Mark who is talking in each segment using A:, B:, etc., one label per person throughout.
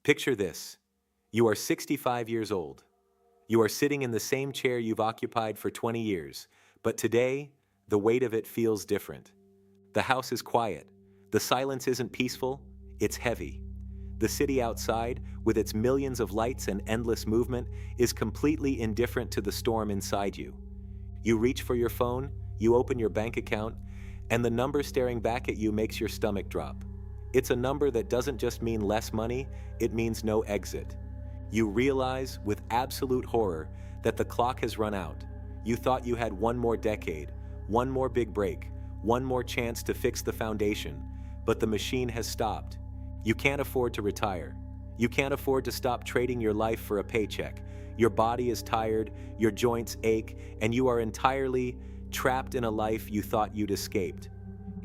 A: Picture this. You are 65 years old. You are sitting in the same chair you've occupied for 20 years, but today, the weight of it feels different. The house is quiet. The silence isn't peaceful, it's heavy. The city outside, with its millions of lights and endless movement, is completely indifferent to the storm inside you. You reach for your phone, you open your bank account, and the number staring back at you makes your stomach drop. It's a number that doesn't just mean less money, it means no exit. You realize, with absolute horror, that the clock has run out. You thought you had one more decade, one more big break, one more chance to fix the foundation, but the machine has stopped. You can't afford to retire. You can't afford to stop trading your life for a paycheck. Your body is tired, your joints ache, and you are entirely trapped in a life you thought you'd escaped.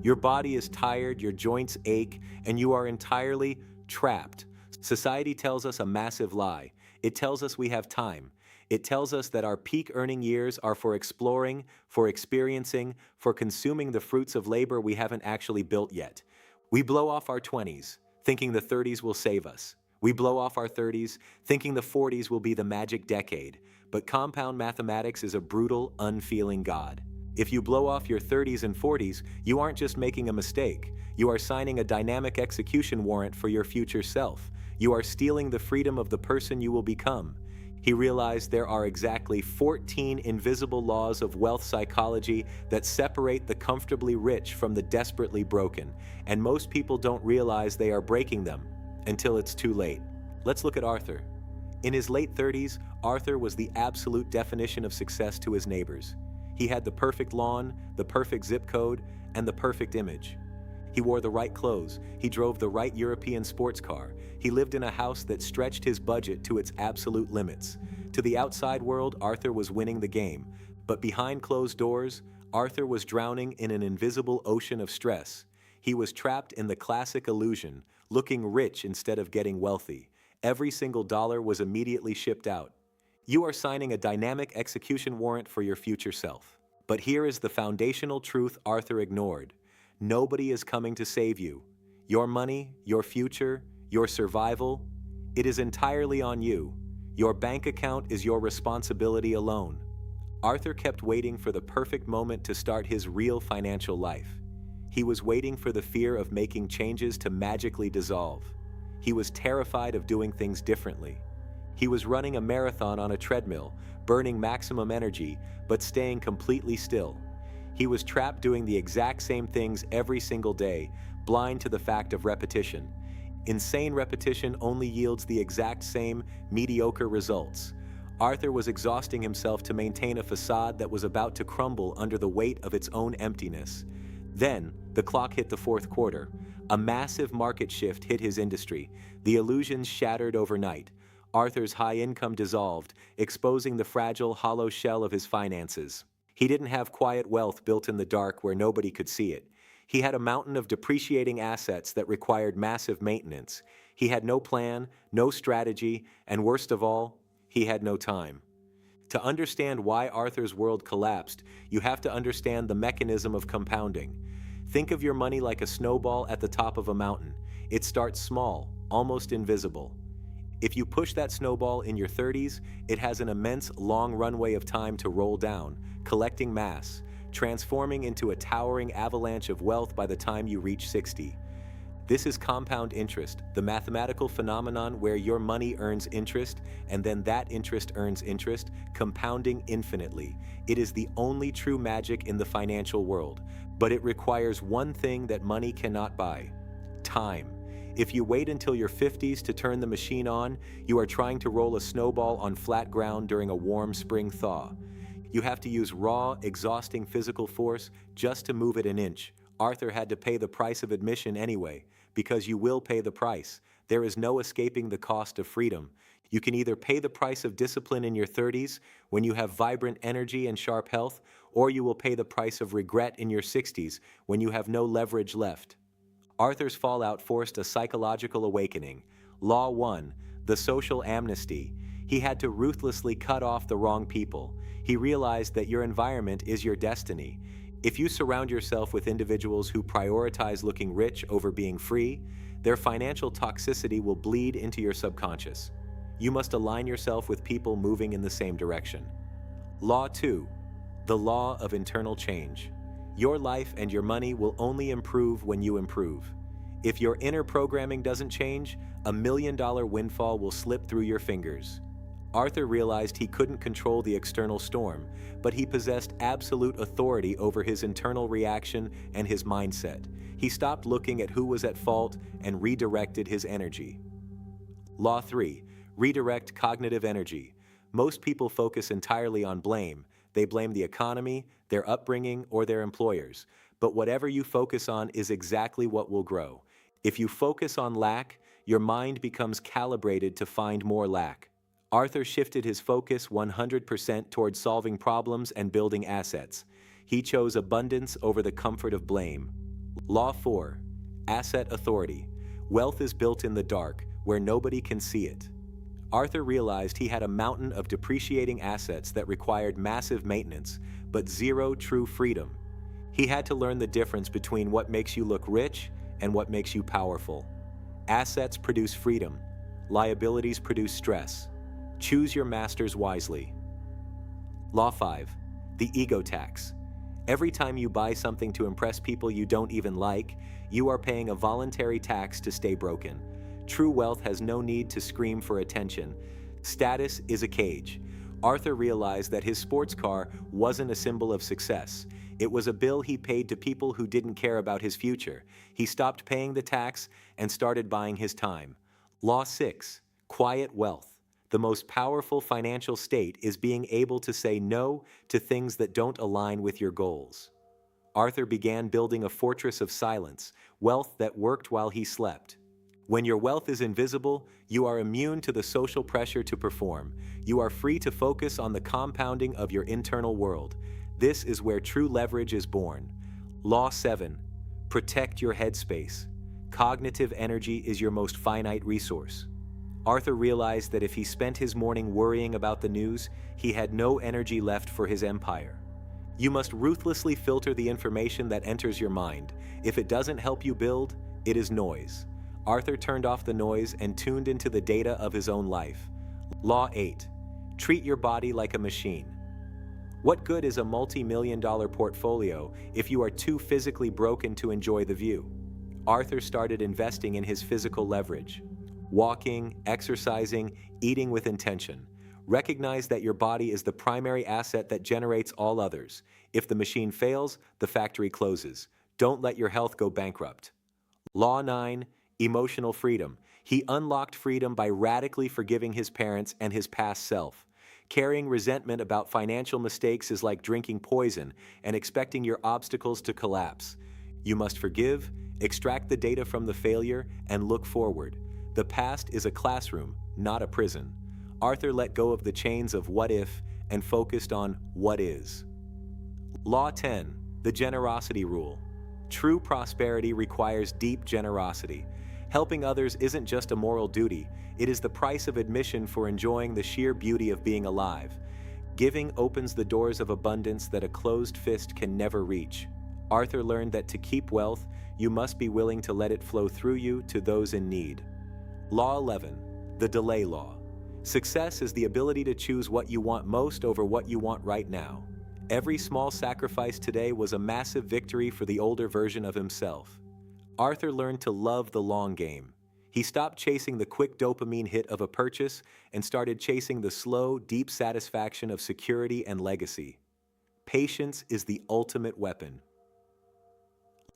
A: Your body is tired, your joints ache, and you are entirely trapped. Society tells us a massive lie. It tells us we have time. It tells us that our peak earning years are for exploring, for experiencing, for consuming the fruits of labor we haven't actually built yet. We blow off our 20s, thinking the 30s will save us. We blow off our 30s, thinking the 40s will be the magic decade. But compound mathematics is a brutal, unfeeling God. If you blow off your 30s and 40s, you aren't just making a mistake. You are signing a dynamic execution warrant for your future self. You are stealing the freedom of the person you will become. He realized there are exactly 14 invisible laws of wealth psychology that separate the comfortably rich from the desperately broken, and most people don't realize they are breaking them until it's too late. Let's look at Arthur. In his late 30s, Arthur was the absolute definition of success to his neighbors. He had the perfect lawn, the perfect zip code, and the perfect image. He wore the right clothes, he drove the right European sports car, he lived in a house that stretched his budget to its absolute limits. To the outside world, Arthur was winning the game, but behind closed doors, Arthur was drowning in an invisible ocean of stress. He was trapped in the classic illusion, looking rich instead of getting wealthy. Every single dollar was immediately shipped out. You are signing a dynamic execution warrant for your future self. But here is the foundational truth Arthur ignored. Nobody is coming to save you. Your money, your future, your survival, it is entirely on you. Your bank account is your responsibility alone. Arthur kept waiting for the perfect moment to start his real financial life. He was waiting for the fear of making changes to magically dissolve. He was terrified of doing things differently. He was running a marathon on a treadmill, burning maximum energy, but staying completely still. He was trapped doing the exact same things every single day, blind to the fact of repetition. Insane repetition only yields the exact same mediocre results. Arthur was exhausting himself to maintain a facade that was about to crumble under the weight of its own emptiness. Then, the clock hit the fourth quarter. A massive market shift hit his industry. The illusions shattered overnight. Arthur's high income dissolved, exposing the fragile, hollow shell of his finances. He didn't have quiet wealth built in the dark where nobody could see it. He had a mountain of depreciating assets that required massive maintenance. He had no plan, no strategy, and worst of all, he had no time. To understand why Arthur's world collapsed, you have to understand the mechanism of compounding. Think of your money like a snowball at the top of a mountain. It starts small, almost invisible. If you push that snowball in your 30s, it has an immense long runway of time to roll down, collecting mass, transforming into a towering avalanche of wealth by the time you reach 60. This is compound interest, the mathematical phenomenon where your money earns interest and then that interest earns interest, compounding infinitely. It is the only true magic in the financial world, but it requires one thing that money cannot buy: time. If you wait until your 50s to turn the machine on, you are trying to roll a snowball on flat ground during a warm spring thaw. You have to use raw, exhausting physical force just to move it an inch. Arthur had to pay the price of admission anyway, because you will pay the price. There is no escaping the cost of freedom. You can either pay the price of discipline in your 30s, when you have vibrant energy and sharp health, or you will pay the price of regret in your 60s, when you have no leverage left. Arthur's fallout forced a psychological awakening. Law 1, the social amnesty. He had to ruthlessly cut off the wrong people. He realized that your environment is your destiny. If you surround yourself with individuals who prioritize looking rich over being free, Their financial toxicity will bleed into your subconscious. You must align yourself with people moving in the same direction. Law 2. The law of internal change. Your life and your money will only improve when you improve. If your inner programming doesn't change, $1 million windfall will slip through your fingers. Arthur realized he couldn't control the external storm, but he possessed absolute authority over his internal reaction and his mindset. He stopped looking at who was at fault and redirected his energy. Law 3. Redirect cognitive energy. Most people focus entirely on blame. They blame the economy, their upbringing, or their employers. But whatever you focus on is exactly what will grow. If you focus on lack, your mind becomes calibrated to find more lack. Arthur shifted his focus 100% towards solving problems and building assets. He chose abundance over the comfort of blame. Law 4. Asset authority. Wealth is built in the dark, where nobody can see it. Arthur realized he had a mountain of depreciating assets that required massive maintenance, but zero true freedom. He had to learn the difference between what makes you look rich and what makes you powerful. Assets produce freedom. Liabilities produce stress. Choose your masters wisely. Law 5. The ego tax. Every time you buy something to impress people you don't even like, you are paying a voluntary tax to stay broken. True wealth has no need to scream for attention. Status is a cage. Arthur realized that his sports car wasn't a symbol of success. It was a bill he paid to people who didn't care about his future. He stopped paying the tax and started buying his time. Law 6. Quiet wealth. The most powerful financial state is being able to say no to things that don't align with your goals. Arthur began building a fortress of silence, wealth that worked while he slept. When your wealth is invisible, you are immune to the social pressure to perform. You are free to focus on the compounding of your internal world. This is where true leverage is born. Law 7. Protect your headspace. Cognitive energy is your most finite resource. Arthur realized that if he spent his morning worrying about the news, he had no energy left for his empire. You must ruthlessly filter the information that enters your mind. If it doesn't help you build, it is noise. Arthur turned off the noise and tuned into the data of his own life. Law 8. Treat your body like a machine. What good is a multi-million-dollar portfolio if you are too physically broken to enjoy the view? Arthur started investing in his physical leverage. Walking, exercising, eating with intention. Recognize that your body is the primary asset that generates all others. If the machine fails, the factory closes. Don't let your health go bankrupt. Law 9. Emotional freedom. He unlocked freedom by radically forgiving his parents and his past self. Carrying resentment about financial mistakes is like drinking poison and expecting your obstacles to collapse. You must forgive, extract the data from the failure, and look forward. The past is a classroom, not a prison. Arthur let go of the chains of what if and focused on what is. Law 10. The generosity rule. True prosperity requires deep generosity. Helping others isn't just a moral duty, it is the price of admission for enjoying the sheer beauty of being alive. Giving opens the doors of abundance that a closed fist can never reach. Arthur learned that to keep wealth, you must be willing to let it flow through you to those in need. Law 11. The delay law. Success is the ability to choose what you want most over what you want right now. Every small sacrifice today was a massive victory for the older version of himself. Arthur learned to love the long game. He stopped chasing the quick dopamine hit of a purchase and started chasing the slow, deep satisfaction of security and legacy. Patience is the ultimate weapon.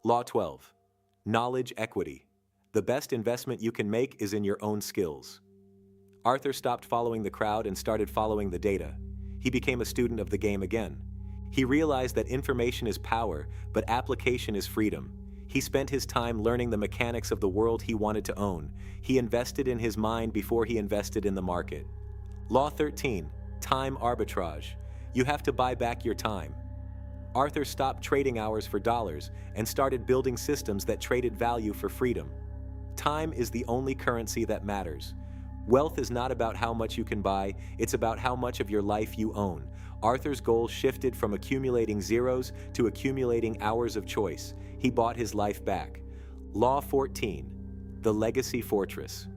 A: Law 12. Knowledge equity. The best investment you can make is in your own skills. Arthur stopped following the crowd and started following the data. He became a student of the game again. He realized that information is power, but application is freedom. He spent his time learning the mechanics of the world he wanted to own. He invested in his mind before he invested in the market. Law 13. Time arbitrage. You have to buy back your time. Arthur stopped trading hours for dollars and started building systems that traded value for freedom. Time is the only currency that matters. Wealth is not about how much you can buy, it's about how much of your life you own. Arthur's goal shifted from accumulating zeros to accumulating hours of choice. He bought his life back. Law 14. The legacy fortress.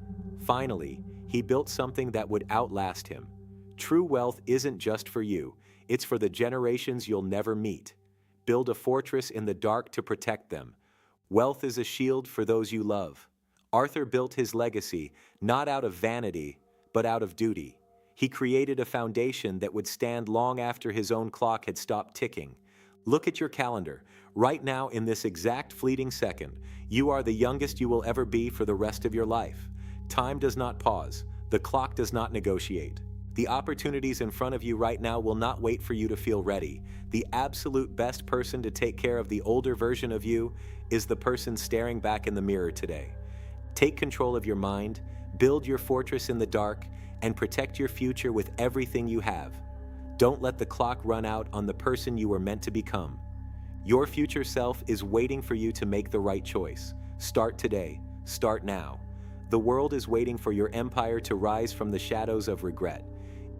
A: Finally, he built something that would outlast him. True wealth isn't just for you, it's for the generations you'll never meet. Build a fortress in the dark to protect them. Wealth is a shield for those you love. Arthur built his legacy not out of vanity, but out of duty. He created a foundation that would stand long after his own clock had stopped ticking. Look at your calendar. Right now, in this exact fleeting second, you are the youngest you will ever be for the rest of your life. Time does not pause. The clock does not negotiate. The opportunities in front of you right now will not wait for you to feel ready. The absolute best person to take care of the older version of you is the person staring back in the mirror today. Take control of your mind, build your fortress in the dark, and protect your future with everything you have. Don't let the clock run out on the person you were meant to become. Your future self is waiting for you to make the right choice. Start today. Start now. The world is waiting for your empire to rise from the shadows of regret.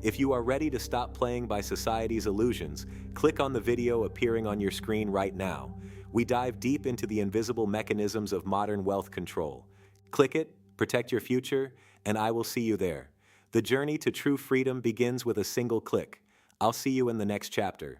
A: If you are ready to stop playing by society's illusions, click on the video appearing on your screen right now. We dive deep into the invisible mechanisms of modern wealth control. Click it, protect your future, and I will see you there. The journey to true freedom begins with a single click. I'll see you in the next chapter.